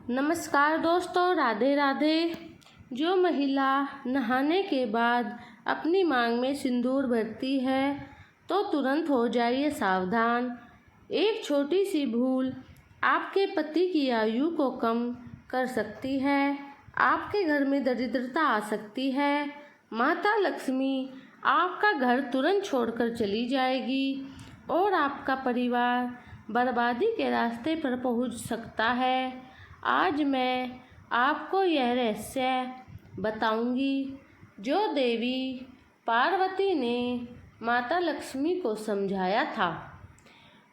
नमस्कार दोस्तों, राधे राधे। जो महिला नहाने के बाद अपनी मांग में सिंदूर भरती है तो तुरंत हो जाइए सावधान। एक छोटी सी भूल आपके पति की आयु को कम कर सकती है, आपके घर में दरिद्रता आ सकती है। माता लक्ष्मी आपका घर तुरंत छोड़कर चली जाएगी और आपका परिवार बर्बादी के रास्ते पर पहुंच सकता है। आज मैं आपको यह रहस्य बताऊंगी जो देवी पार्वती ने माता लक्ष्मी को समझाया था।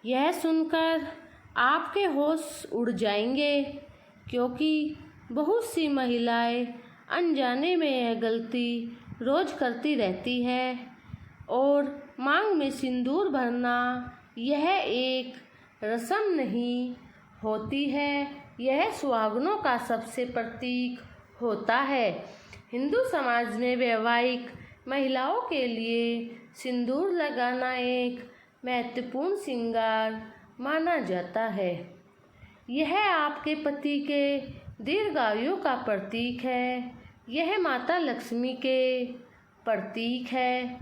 यह सुनकर आपके होश उड़ जाएंगे, क्योंकि बहुत सी महिलाएं अनजाने में यह गलती रोज़ करती रहती है। और मांग में सिंदूर भरना यह एक रस्म नहीं होती है, यह सुहागनों का सबसे प्रतीक होता है। हिंदू समाज में वैवाहिक महिलाओं के लिए सिंदूर लगाना एक महत्वपूर्ण श्रृंगार माना जाता है। यह आपके पति के दीर्घायु का प्रतीक है, यह माता लक्ष्मी के प्रतीक है।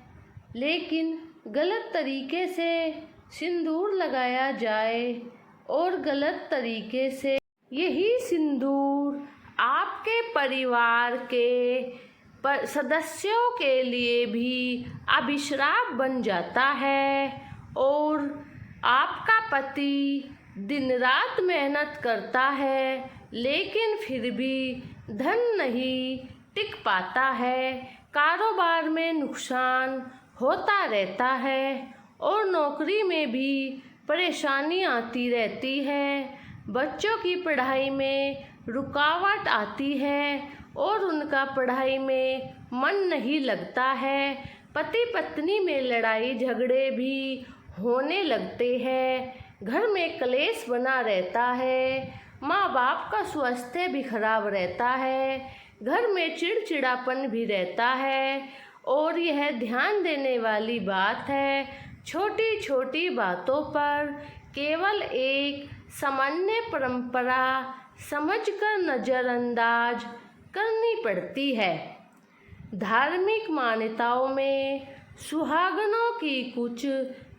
लेकिन गलत तरीके से सिंदूर लगाया जाए और गलत तरीके से यही सिंदूर आपके परिवार के सदस्यों के लिए भी अभिशाप बन जाता है और आपका पति दिन रात मेहनत करता है लेकिन फिर भी धन नहीं टिक पाता है। कारोबार में नुकसान होता रहता है और नौकरी में भी परेशानी आती रहती है। बच्चों की पढ़ाई में रुकावट आती है और उनका पढ़ाई में मन नहीं लगता है। पति पत्नी में लड़ाई झगड़े भी होने लगते हैं, घर में क्लेश बना रहता है, माँ बाप का स्वास्थ्य भी खराब रहता है, घर में चिड़चिड़ापन भी रहता है। और यह ध्यान देने वाली बात है, छोटी छोटी बातों पर केवल एक सामान्य परंपरा समझकर नज़रअंदाज करनी पड़ती है। धार्मिक मान्यताओं में सुहागनों की कुछ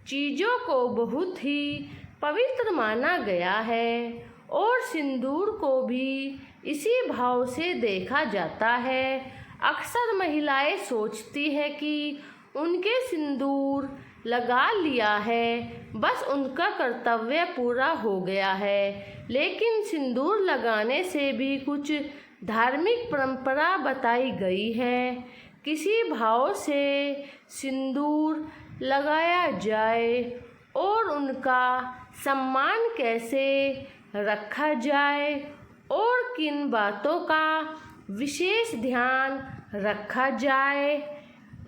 चीज़ों को बहुत ही पवित्र माना गया है और सिंदूर को भी इसी भाव से देखा जाता है। अक्सर महिलाएं सोचती है कि उनके सिंदूर लगा लिया है, बस उनका कर्तव्य पूरा हो गया है। लेकिन सिंदूर लगाने से भी कुछ धार्मिक परंपरा बताई गई है। किसी भाव से सिंदूर लगाया जाए और उनका सम्मान कैसे रखा जाए और किन बातों का विशेष ध्यान रखा जाए,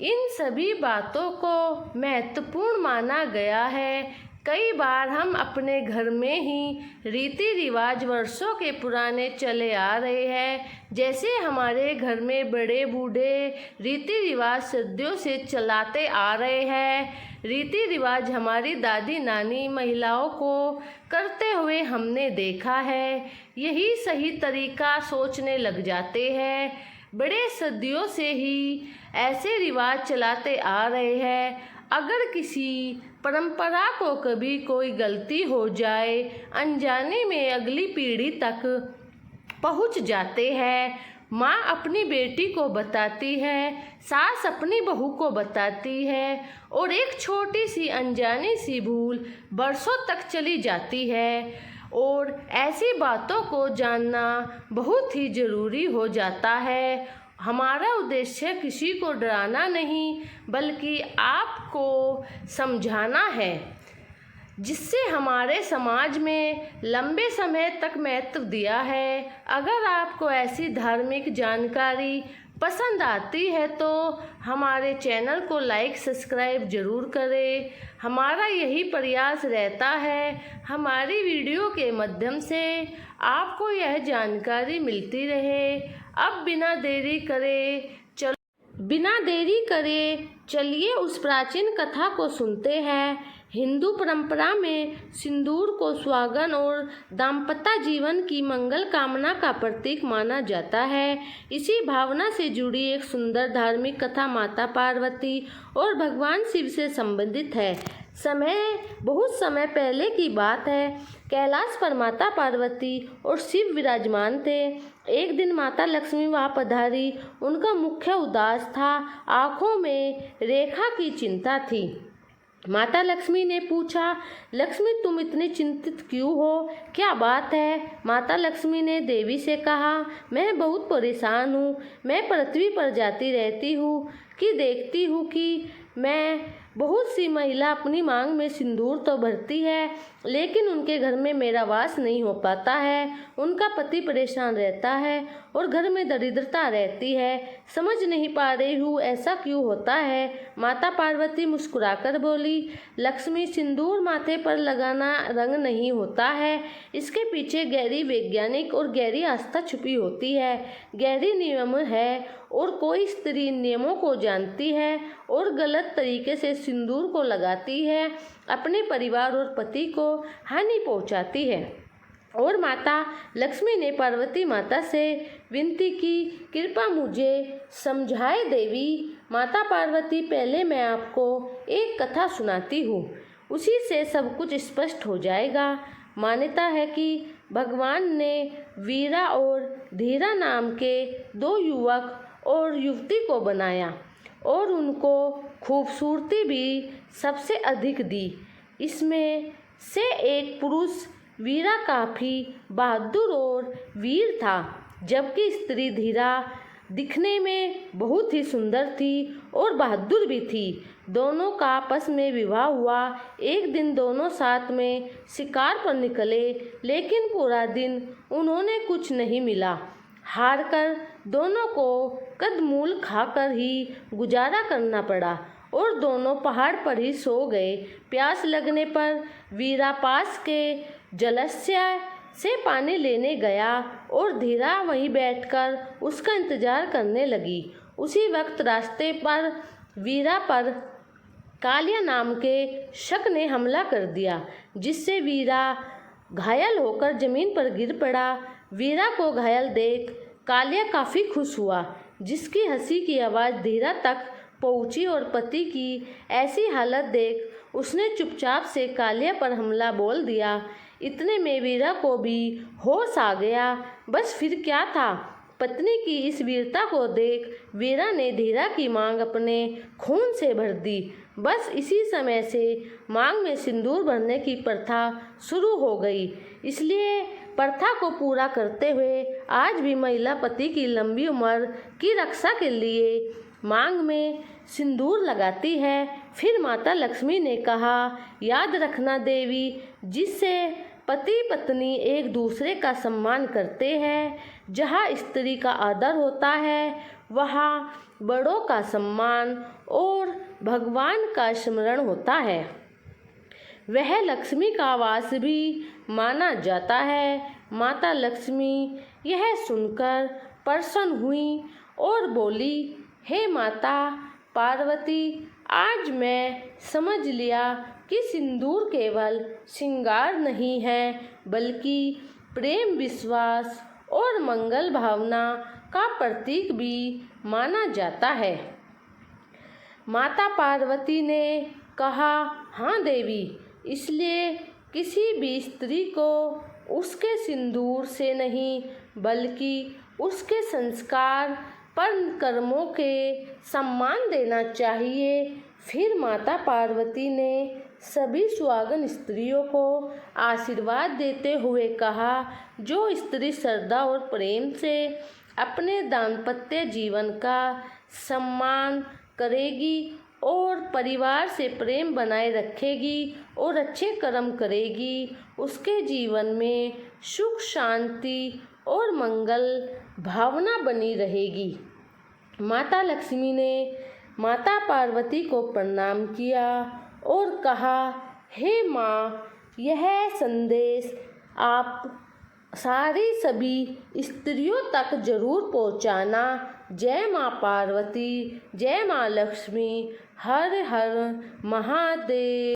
इन सभी बातों को महत्वपूर्ण माना गया है। कई बार हम अपने घर में ही रीति रिवाज वर्षों के पुराने चले आ रहे हैं, जैसे हमारे घर में बड़े बूढ़े रीति रिवाज सदियों से चलाते आ रहे हैं। रीति रिवाज हमारी दादी नानी महिलाओं को करते हुए हमने देखा है, यही सही तरीका सोचने लग जाते हैं। बड़े सदियों से ही ऐसे रिवाज चलाते आ रहे हैं। अगर किसी परंपरा को कभी कोई गलती हो जाए, अनजाने में अगली पीढ़ी तक पहुंच जाते हैं। माँ अपनी बेटी को बताती है, सास अपनी बहू को बताती है और एक छोटी सी अनजानी सी भूल बरसों तक चली जाती है। और ऐसी बातों को जानना बहुत ही ज़रूरी हो जाता है। हमारा उद्देश्य किसी को डराना नहीं, बल्कि आपको समझाना है, जिससे हमारे समाज में लंबे समय तक महत्व दिया है। अगर आपको ऐसी धार्मिक जानकारी पसंद आती है तो हमारे चैनल को लाइक सब्सक्राइब ज़रूर करें। हमारा यही प्रयास रहता है, हमारी वीडियो के माध्यम से आपको यह जानकारी मिलती रहे। अब बिना देरी करे चलिए उस प्राचीन कथा को सुनते हैं। हिंदू परंपरा में सिंदूर को सुहागन और दाम्पत्य जीवन की मंगल कामना का प्रतीक माना जाता है। इसी भावना से जुड़ी एक सुंदर धार्मिक कथा माता पार्वती और भगवान शिव से संबंधित है। बहुत समय पहले की बात है। कैलाश पर माता पार्वती और शिव विराजमान थे। एक दिन माता लक्ष्मी वहां पधारी। उनका मुख्य उदास था, आंखों में रेखा की चिंता थी। माता लक्ष्मी ने पूछा, लक्ष्मी तुम इतनी चिंतित क्यों हो, क्या बात है? माता लक्ष्मी ने देवी से कहा, मैं बहुत परेशान हूँ। मैं पृथ्वी पर जाती रहती हूँ कि देखती हूँ कि बहुत सी महिला अपनी मांग में सिंदूर तो भरती है, लेकिन उनके घर में मेरा वास नहीं हो पाता है। उनका पति परेशान रहता है और घर में दरिद्रता रहती है। समझ नहीं पा रही हूँ ऐसा क्यों होता है। माता पार्वती मुस्कुराकर बोली, लक्ष्मी, सिंदूर माथे पर लगाना रंग नहीं होता है। इसके पीछे गहरी वैज्ञानिक और गहरी आस्था छुपी होती है। गहरी नियम है और कोई स्त्री नियमों को जानती है और गलत तरीके से सिंदूर को लगाती है, अपने परिवार और पति को हानि पहुंचाती है। और माता लक्ष्मी ने पार्वती माता से विनती की, कृपया मुझे समझाए देवी। माता पार्वती, पहले मैं आपको एक कथा सुनाती हूँ, उसी से सब कुछ स्पष्ट हो जाएगा। मान्यता है कि भगवान ने वीरा और धीरा नाम के दो युवक और युवती को बनाया और उनको खूबसूरती भी सबसे अधिक दी। इसमें से एक पुरुष वीरा काफ़ी बहादुर और वीर था, जबकि स्त्री धीरा दिखने में बहुत ही सुंदर थी और बहादुर भी थी। दोनों का आपस में विवाह हुआ। एक दिन दोनों साथ में शिकार पर निकले, लेकिन पूरा दिन उन्होंने कुछ नहीं मिला। हारकर दोनों को कंदमूल खाकर ही गुजारा करना पड़ा और दोनों पहाड़ पर ही सो गए। प्यास लगने पर वीरा पास के जलाशय से पानी लेने गया और धीरा वहीं बैठकर उसका इंतजार करने लगी। उसी वक्त रास्ते पर वीरा पर कालिया नाम के शख्स ने हमला कर दिया, जिससे वीरा घायल होकर जमीन पर गिर पड़ा। वीरा को घायल देख कालिया काफ़ी खुश हुआ, जिसकी हंसी की आवाज़ धीरा तक पहुंची और पति की ऐसी हालत देख उसने चुपचाप से कालिया पर हमला बोल दिया। इतने में वीरा को भी होश आ गया। बस फिर क्या था, पत्नी की इस वीरता को देख वीरा ने धीरा की मांग अपने खून से भर दी। बस इसी समय से मांग में सिंदूर भरने की प्रथा शुरू हो गई। इसलिए प्रथा को पूरा करते हुए आज भी महिला पति की लंबी उम्र की रक्षा के लिए मांग में सिंदूर लगाती है। फिर माता लक्ष्मी ने कहा, याद रखना देवी, जिससे पति पत्नी एक दूसरे का सम्मान करते हैं, जहाँ स्त्री का आदर होता है वहाँ बड़ों का सम्मान और भगवान का स्मरण होता है। वह लक्ष्मी का वास भी माना जाता है। माता लक्ष्मी यह सुनकर प्रसन्न हुई और बोली, हे माता पार्वती, आज मैं समझ लिया कि सिंदूर केवल श्रृंगार नहीं है, बल्कि प्रेम, विश्वास और मंगल भावना का प्रतीक भी माना जाता है। माता पार्वती ने कहा, हाँ देवी, इसलिए किसी भी स्त्री को उसके सिंदूर से नहीं, बल्कि उसके संस्कार पर कर्मों के सम्मान देना चाहिए। फिर माता पार्वती ने सभी सुहागन स्त्रियों को आशीर्वाद देते हुए कहा, जो स्त्री श्रद्धा और प्रेम से अपने दाम्पत्य जीवन का सम्मान करेगी और परिवार से प्रेम बनाए रखेगी और अच्छे कर्म करेगी, उसके जीवन में सुख, शांति और मंगल भावना बनी रहेगी। माता लक्ष्मी ने माता पार्वती को प्रणाम किया और कहा, हे माँ, यह संदेश आप सभी स्त्रियों तक जरूर पहुँचाना। जय माँ पार्वती, जय माँ लक्ष्मी, हर हर महादेव।